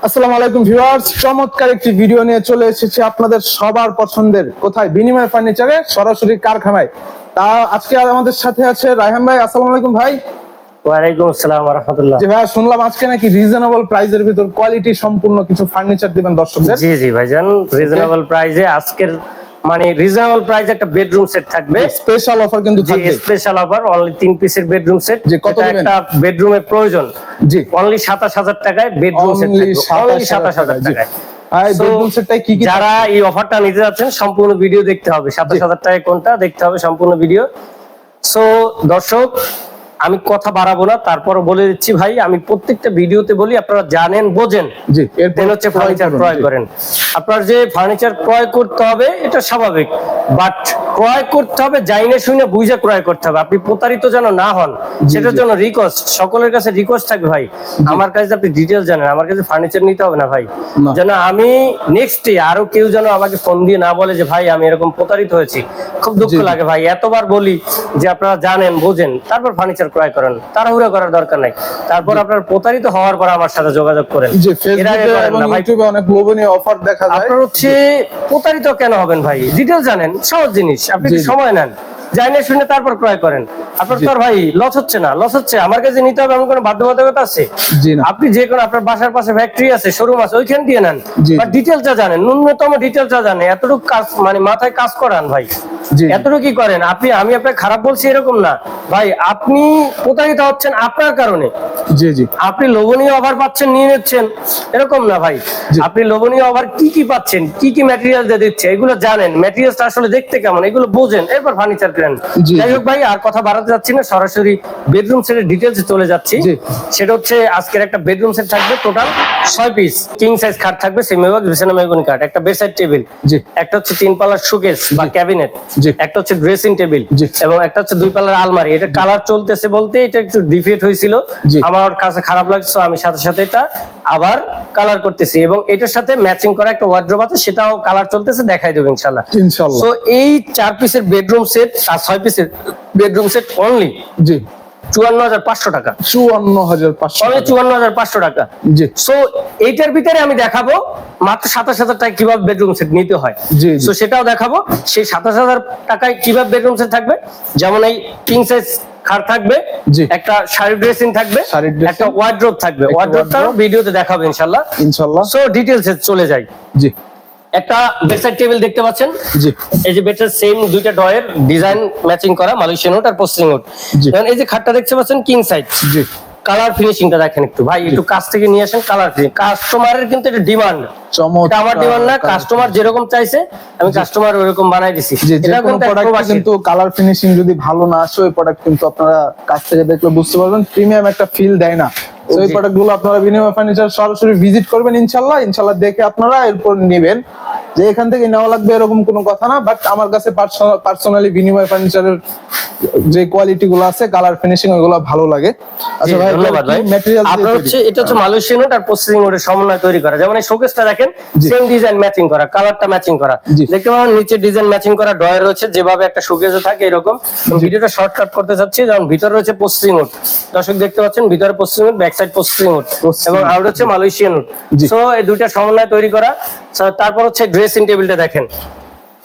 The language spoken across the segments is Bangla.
আসসালামু আলাইকুম ভিউয়ার্স, চমৎকার একটি ভিডিও নিয়ে চলে এসেছি আপনাদের সবার পছন্দের কোথায় বিনিময় ফার্নিচারে সরাসরি কারখানায়। তা আজকে আমাদের সাথে আছে রায়হান ভাই। আসসালামু আলাইকুম ভাই। ওয়ালাইকুম আসসালাম ওয়া রাহমাতুল্লাহ। জি ভাই, শুনলাম আজকে নাকি রিজনেবল প্রাইসের ভিতর কোয়ালিটি সম্পূর্ণ কিছু ফার্নিচার দিবেন দর্শকদের। জি জি ভাইজান, রিজনেবল প্রাইসে আজকের রিজনেবল প্রাইস একটা বেডরুম সেট থাকবে। স্পেশাল অফার কিন্তু থাকবে। স্পেশাল অফার অনলি 3 পিসের বেডরুম সেট। যে কত দিবেন? একটা বেডরুমের প্রয়োজন জি অনলি 27000 টাকায় বেডরুম সেট থাকবে। অনলি 27000 টাকায়। বেডরুম সেটটাই কি কি? যারা এই অফারটা নিতে যাচ্ছেন সম্পূর্ণ ভিডিও দেখতে হবে। 27000 টাকায় কোনটা দেখতে হবে সম্পূর্ণ ভিডিও। সো দর্শক, আমি কথা বাড়াবো না, তারপরও বলে দিচ্ছি ভাই, আমি প্রত্যেকটা ভিডিওতে বলি আপনারা জানেন বোঝেন। জি, এরপর হচ্ছে ফার্নিচার ক্রয় করেন। আপনার যে ফার্নিচার ক্রয় করতে হবে এটা স্বাভাবিক, বাট ক্রয় করতে হবে জাইনে শুনে বুঝে ক্রয় করতে হবে। আপনি প্রতারিত যেন না হন, সেটার জন্য রিকোয়েস্ট, সকলের কাছে রিকোয়েস্ট থাকবে ভাই, আমার কাছে আপনি ডিটেইলস জানেন, আমার কাছে ফার্নিচার নিতে হবে না ভাই, যেন আমি নেক্সট ডে আরো কেউ যেন আমাকে ফোন দিয়ে না বলে যে ভাই আমি এরকম প্রতারিত হয়েছি। খুব দুঃখ লাগে ভাই, এতবার বলি যে আপনারা জানেন বোঝেন তারপর ফার্নিচার ক্রয় করেন, তাড়াহুড়া করার দরকার নাই। তারপর আপনার প্রতারিত হওয়ার পর আমার সাথে যোগাযোগ করেন। জি, ফেসবুকে এবং ইউটিউবে অনেক লোভনীয় অফার দেখা যায়। আপনার হচ্ছে প্রতারিত কেন হবেন ভাই? ডিটেইলস জানেন, সহজ জিনিস, আপনি সময় নেন, জানেন শুনে তারপর ক্রয় করেন। আপনার তো ভাই লস হচ্ছে না, লস হচ্ছে আমার কাছে নিতে হবে এমন কোনো বাধ্যবাধকতা আছে? আপনি যে কোনো আপনার বাসার পাশে ফ্যাক্টরি আছে, শোরুম আছে, ওইখান দিয়ে নেন, বাট ডিটেইলসটা জানেন, ন্যূনতম ডিটেইলসটা জানেন, এতটুকু কাজ মাথায় কাজ করান ভাই, এতটুকু কি করেন আপনি। আমি আপনাকে খারাপ বলছি এরকম না ভাই, আপনি প্রতারিত হচ্ছেন আপনার কারণে। জি জি, আপনি লোভনীয় অফার পাচ্ছেন, নিয়ে নিচ্ছেন, এরকম না ভাই। আপনি লোভনীয় অফার কি কি পাচ্ছেন, কি কি ম্যাটেরিয়াল দিয়ে দিচ্ছে, এগুলো জানেন, ম্যাটেরিয়ালটা আসলে দেখতে কেমন, এগুলো বোঝেন, এরপর ফার্নিচার কেনেন। যাই হোক ভাই, আর কথা বাড়াতে যাচ্ছি না, সরাসরি বেডরুম সেটের ডিটেইলসে চলে যাচ্ছি। সেটা হচ্ছে আজকের একটা বেডরুম সেট থাকবে টোটাল 6 পিস। কিং সাইজ খাট থাকবে, সেমিওয়াক বিছানা মেহগনি কাঠ, একটা বেডসাইড টেবিল, একটা হচ্ছে 3 পাল্লার শোকেস বা ক্যাবিনেট, একটা হচ্ছে ড্রেসিং টেবিল, এবং একটা হচ্ছে 2 পাল্লার আলমারি। এটা কালার চলতেছে বলতে এটা একটু ডিফেক্ট হয়েছিল, আমার কাছে খারাপ লাগছে, আমি সাথে সাথে এটা আবার কালার করতেছি, এবং এটার সাথে ম্যাচিং করা একটা ওয়ার্ড্রোব আছে, সেটাও কালার চলতেছে, দেখাই দেব ইনশাআল্লাহ। সো এই 4 পিসের বেডরুম সেট আর 6 পিসের বেডরুম সেট অনলি 54500 টাকা। 54500 টাকা। সো এইটার ভিতরে আমি দেখাবো মাত্র 27000 টাকায় কিভাবে বেডরুম সেট নিতে হয়। সো সেটাও দেখাবো, সেই 27000 টাকায় কিভাবে বেডরুম সেট থাকবে। যেমন এই কিং সাইজ খাট থাকবে, একটা শাড়ি ড্রেসিং থাকবে, একটা ওয়ার্ড্রোব থাকবে, ওয়ার্ড্রোবটাও ভিডিওতে দেখাবো ইনশাআল্লাহ। সো ডিটেইলসে চলে যাই। একটা বেডসাইড টেবিল দেখতে পাচ্ছেন, এই যে বেডের সেম দুইটা ডয়ের ডিজাইন ম্যাচিং করা Malaysian would R Paschim would. এই যে খাটটা দেখতে পাচ্ছেন কিং সাইজ, কালার ফিনিশিংটা দেখেন একটু ভাই, একটু কাছ থেকে নিয়ে আসেন। কালার ফিনিশিং কাস্টমারের কিন্তু এটা ডিমান্ড, এটা আমার ডিমান্ড না, কাস্টমার যেরকম চাইছে আমি কাস্টমার ওরকম বানাই দিছি। এটা কোন প্রোডাক্ট কিন্তু কালার ফিনিশিং যদি ভালো না আসে, ওই প্রোডাক্ট কিন্তু আপনারা কাছ থেকে দেখলে বুঝতে পারবেন প্রিমিয়াম একটা ফিল দেয় না। ওই প্রোডাক্টগুলো আপনারা বিনিময় ফার্নিচার সরাসরি ভিজিট করবেন ইনশাআল্লাহ, ইনশাআল্লাহ দেখে আপনারা এরপর নেবেন। যে এখান থেকে নেওয়া লাগবে এরকম কোনো কথা না, বাট আমার কাছে পার্সোনালি বিনিময় ফার্নিচারের যে কোয়ালিটি গুলো আছে, কালার ফিনিশিং ওগুলো ভালো লাগে। আচ্ছা ভাই, ধন্যবাদ ভাই। আপনার হচ্ছে এটা হচ্ছে মালয়েশিয়ান উড আর পশ্চিম উডের সমন্বয় তৈরি করা। যেমন এই শোকেসটা দেখেন, সেম ডিজাইন ম্যাচিং করা, কালারটা ম্যাচিং করা, দেখতে পাবেন নিচে ডিজাইন ম্যাচিং করা ডয়ার রয়েছে, যেভাবে একটা শোকেসে থাকে এরকম। ভিডিওটা শর্টকাট করতে চাচ্ছি, যেমন ভিতরে রয়েছে পশ্চিম উড, দর্শক দেখতে পাচ্ছেন ভিতরে পশ্চিম would, back side Paschim would, এবং আউট হচ্ছে মালয়েশিয়ান উড। সো এই দুইটা সমন্বয় তৈরি করা। তারপর হচ্ছে ড্রেসিং টেবিলটা দেখেন,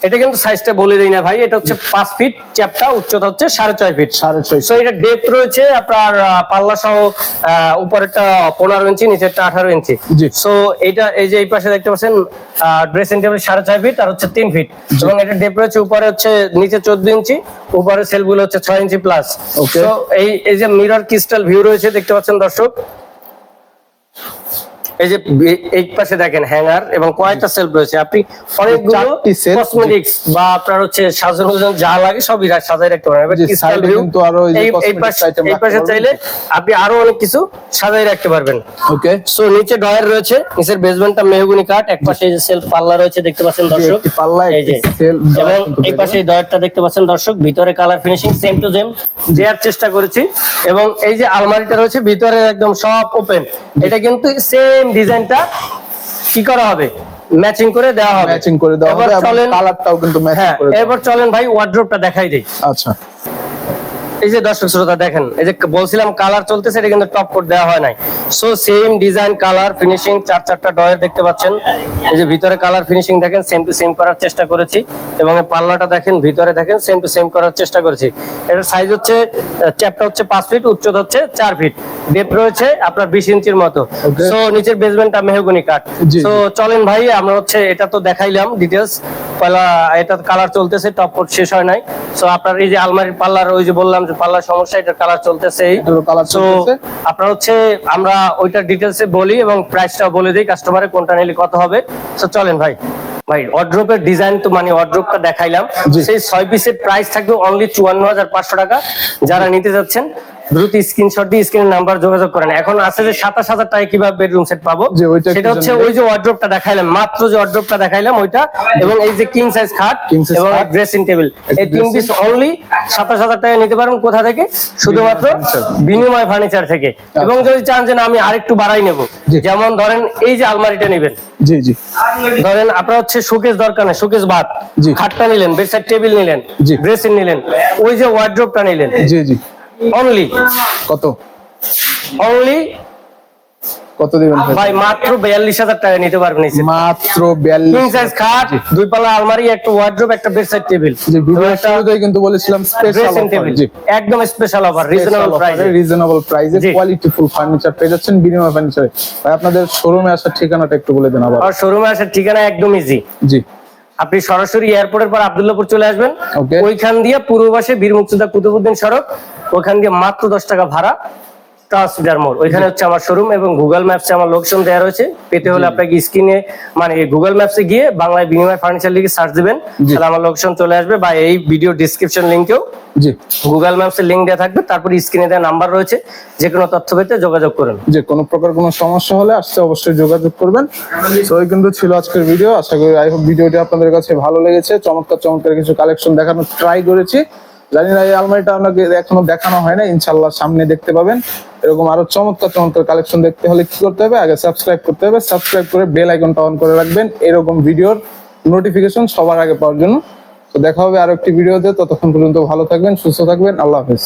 এটা কিন্তু সাইজটা বলে দেই না ভাই, এটা হচ্ছে 5 ফিট চ্যাপটা, উচ্চতা হচ্ছে 6.5 ফিট। সো এটা ডেপথ রয়েছে আপনার পাল্লা সহ, উপরেরটা 15 ইঞ্চি, নিচেরটা 18 ইঞ্চি। সো এটা এই যে এই পাশে দেখতে পাচ্ছেন ড্রেসিং টেবিল 6.5 ফিট আর হচ্ছে 3 ফিট, এবং এটা ডেপথ রয়েছে, উপরে হচ্ছে নিচে 14 ইঞ্চি, উপরে সেলগুলো হচ্ছে 6 ইঞ্চি প্লাস। তো এই যে মিরর ক্রিস্টাল ভিউ রয়েছে দেখতে পাচ্ছেন দর্শক, এই যে এই পাশে দেখেন হ্যাঙ্গার এবং কয়েকটা সেলফ রয়েছে। আপনি অনেকগুলো কসমেটিক্স বা আপনার হচ্ছে সাজানো যা লাগে সবই সাজায় রাখতে পারবেন। এই পাশে চাইলে আপনি আরো অনেক কিছু সাজায় রাখতে পারবেন। ওকে, সো নিচে ডয়ার রয়েছে, নিচের বেসমেন্টটা মেহগনি কাঠ, এক পাশে এই যে সেলফ পাল্লা রয়েছে দেখতে পাচ্ছেন দর্শক, এই যে, এবং এই পাশে এই ডয়ারটা দেখতে পাচ্ছেন দর্শক, ভিতরে colour finishing same to same দেওয়ার চেষ্টা করেছি। এবং এই যে আলমারিটা রয়েছে ভিতরে একদম সব ওপেন, এটা কিন্তু সেম ডিজাইনটা কি করা হবে, ম্যাচিং করে দেওয়া হবে, এবং কালারটাও কিন্তু ম্যাচিং করে। এবার চলেন ভাই ওয়ার্ড্রোবটা দেখাই দেই। আচ্ছা, এই যে দর্শক শ্রোতা দেখেন, এই যে বলছিলাম কালার চলতেছে, এটা কিন্তু টপ কোট দেওয়া হয় নাই। So same design, colour, finishing, চারটা ডয়ার দেখতে পাচ্ছেন। এই যে ভিতরে কালার ফিনিশিং দেখেন, সেম টু সেম করার চেষ্টা করেছি, এবং এই পাল্লাটা দেখেন, ভিতরে দেখেন সেম টু সেম করার চেষ্টা করেছি। এটার সাইজ হচ্ছে, চ্যাপটা হচ্ছে 5 ফিট, উচ্চতা হচ্ছে 4 ফিট, ডেপথ রয়েছে আপনার 20 ইঞ্চির মতো। সো নিচের বেসমেন্টটা মেহগনি কাঠ। সো চলেন ভাই, আমরা হচ্ছে এটা তো দেখাইলাম ডিটেলস, পয়লা এটা কালার চলতেছে, টপ কোট শেষ হয় নাই। সো আপনার এই যে আলমারির পাল্লার, ওই যে বললাম যে পাল্লার সমস্যা, এটা কালার চলতেছে। সো আপনার হচ্ছে আমরা ওইটার ডিটেলসে বলি এবং প্রাইসটাও বলে দিই কাস্টমারে, কোনটা নিলে কত হবে। সো চলেন ভাই। ভাই ওয়ার্ড্রোবের ডিজাইন তো মানে ওয়ার্ড্রোবটা দেখাইলাম, সেই 6 পিসের প্রাইস থাকবে অনলি 54,500 টাকা। যারা নিতে যাচ্ছেন দ্রুত স্ক্রিনশট দিয়ে স্ক্রিনের নাম্বার যোগাযোগ করেন। এখন আছে যে 27,000 টাকায় কিভাবে বেডরুম সেট পাবো, সেটা হচ্ছে ওই যে ওয়ার্ড্রোবটা দেখাইলাম, মাত্র যে ওয়ার্ড্রোবটা দেখাইলাম ওইটা, এবং এই যে কিং সাইজ খাট এবং ড্রেসিং টেবিল, এই 3 পিস অনলি 27,000 টাকায় নিতে পারেন। কোথা থেকে? শুধুমাত্র বিনিময় ফার্নিচার থেকে। এবং যদি চান যে না আমি আরেকটু বাড়াই নেব, যেমন ধরেন এই যে আলমারিটা নেবেন, জি জি, ধরেন আপনার হচ্ছে শোকেস দরকার নেই, শোকেস বাদ, খাটটা নিলেন, বেডসাইড টেবিল নিলেন, ড্রেসিং নিলেন, ওই যে ওয়ার্ড্রোবটা নিলেন, জি জি, অনলি কত? অনলি কত দিবেন ভাই? মাত্র 42,000 টাকা নিতে পারবেন। মাত্র 42। কিং সাইজ খাট, 2 পাল্লা আলমারি, একটা ওয়ার্ড্রোব, একটা বেডসাইড টেবিল। যে ভিডিওর শুরুতেই কিন্তু বলেছিলাম স্পেশাল অফার, জি একদম স্পেশাল অফার, রিজনেবল প্রাইসে কোয়ালিটিফুল ফার্নিচার পেয়ে যাচ্ছেন বিনিময় ফার্নিচারে। ভাই আপনাদের শোরুমে আসার ঠিকানাটা একটু বলে দেন আবার। আর শোরুমে আসার ঠিকানা একদম ইজি। জি, আপনি সরাসরি এয়ারপোর্টের পর আব্দুল্লাহপুর চলে আসবেন, ওইখান দিয়ে পূর্ব পাশে বীর মুক্তিযোদ্ধা কুতুবউদ্দিন সড়ক, ওইখান দিয়ে মাত্র 10 টাকা ভাড়া, ট্রান্সমিটার মোড়, ওইখানে হচ্ছে আমার শোরুম। এবং গুগল ম্যাপসে আমার লোকেশন দেওয়া রয়েছে, পেতে হলে আপনাকে স্ক্রিনে মানে গুগল ম্যাপসে গিয়ে বাংলায় বিনিময় ফার্নিচার লিখে সার্চ দিবেন, তাহলে আমার লোকেশন চলে আসবে। বা এই ভিডিও ডেসক্রিপশন লিংকেও জি গুগল ম্যাপসের লিংক দেওয়া থাকবে, তারপর স্ক্রিনে দেওয়া নাম্বার রয়েছে, যে কোনো তথ্য পেতে যোগাযোগ করুন। যে কোনো প্রকার কোনো সমস্যা হলে আসতে অবশ্যই যোগাযোগ করবেন। তো এই কিন্তু ছিল আজকের ভিডিও। আশা করি আই হোপ ভিডিওটি আপনাদের কাছে ভালো লেগেছে। চমৎকার চমৎকার কিছু কালেকশন দেখানোর ট্রাই করেছি। জানি না এই আলমারিটা আপনাকে এখনো দেখানো হয় না, ইনশাল্লাহ সামনে দেখতে পাবেন। এরকম আরো চমৎকার চমৎকার কালেকশন দেখতে হলে কি করতে হবে? আগে সাবস্ক্রাইব করতে হবে, সাবস্ক্রাইব করে বেল আইকনটা অন করে রাখবেন এরকম ভিডিওর নোটিফিকেশন সবার আগে পাওয়ার জন্য। তো দেখা হবে আরো একটি ভিডিওতে, ততক্ষণ পর্যন্ত ভালো থাকবেন, সুস্থ থাকবেন, আল্লাহ হাফেজ।